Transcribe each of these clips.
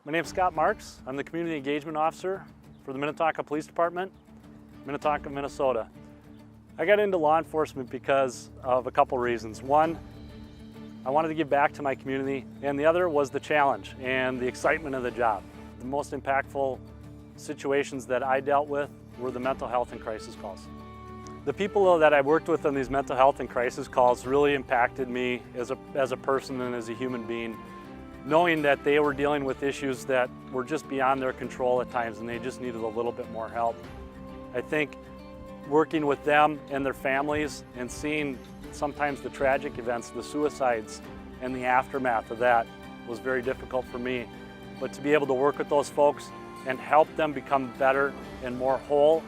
My name is Scott Marks. I'm the Community Engagement Officer for the Minnetonka Police Department, Minnetonka, Minnesota. I got into law enforcement because of a couple reasons. One, I wanted to give back to my community, and the other was the challenge and the excitement of the job. The most impactful situations that I dealt with were the mental health and crisis calls. The people that I worked with on these mental health and crisis calls really impacted me as a person and as a human being, knowing that they were dealing with issues that were just beyond their control at times and they just needed a little bit more help. I think working with them and their families and seeing sometimes the tragic events, the suicides and the aftermath of that was very difficult for me. But to be able to work with those folks and help them become better and more whole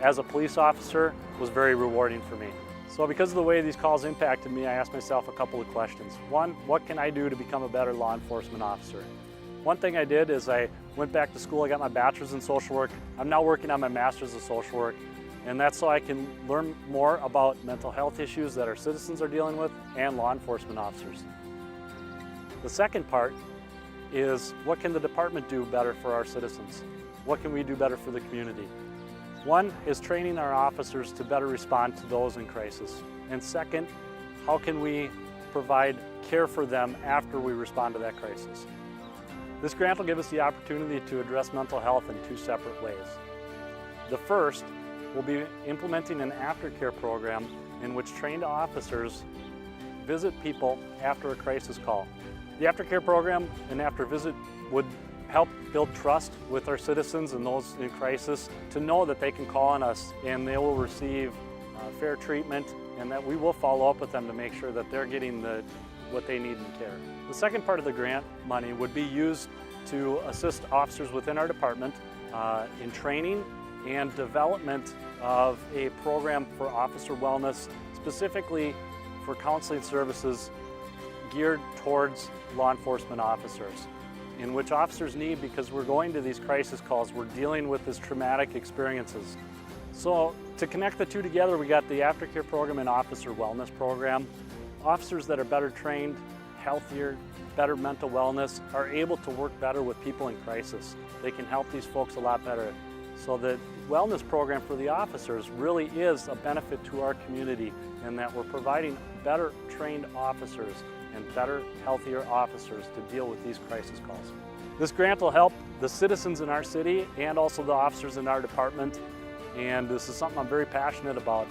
as a police officer was very rewarding for me. So because of the way these calls impacted me, I asked myself a couple of questions. One, what can I do to become a better law enforcement officer? One thing I did is I went back to school, I got my bachelor's in social work. I'm now working on my master's of social work, and that's so I can learn more about mental health issues that our citizens are dealing with and law enforcement officers. The second part is what can the department do better for our citizens? What can we do better for the community? One is training our officers to better respond to those in crisis. And second, how can we provide care for them after we respond to that crisis? This grant will give us the opportunity to address mental health in two separate ways. The first will be implementing an aftercare program in which trained officers visit people after a crisis call. The aftercare program and after visit would help build trust with our citizens and those in crisis to know that they can call on us and they will receive fair treatment and that we will follow up with them to make sure that they're getting what they need in care. The second part of the grant money would be used to assist officers within our department in training and development of a program for officer wellness, specifically for counseling services geared towards law enforcement officers, in which officers need because we're going to these crisis calls, we're dealing with these traumatic experiences. So to connect the two together, we got the aftercare program and officer wellness program. Officers that are better trained, healthier, better mental wellness are able to work better with people in crisis. They can help these folks a lot better. So the wellness program for the officers really is a benefit to our community in that we're providing better trained officers and better, healthier officers to deal with these crisis calls. This grant will help the citizens in our city and also the officers in our department, and this is something I'm very passionate about.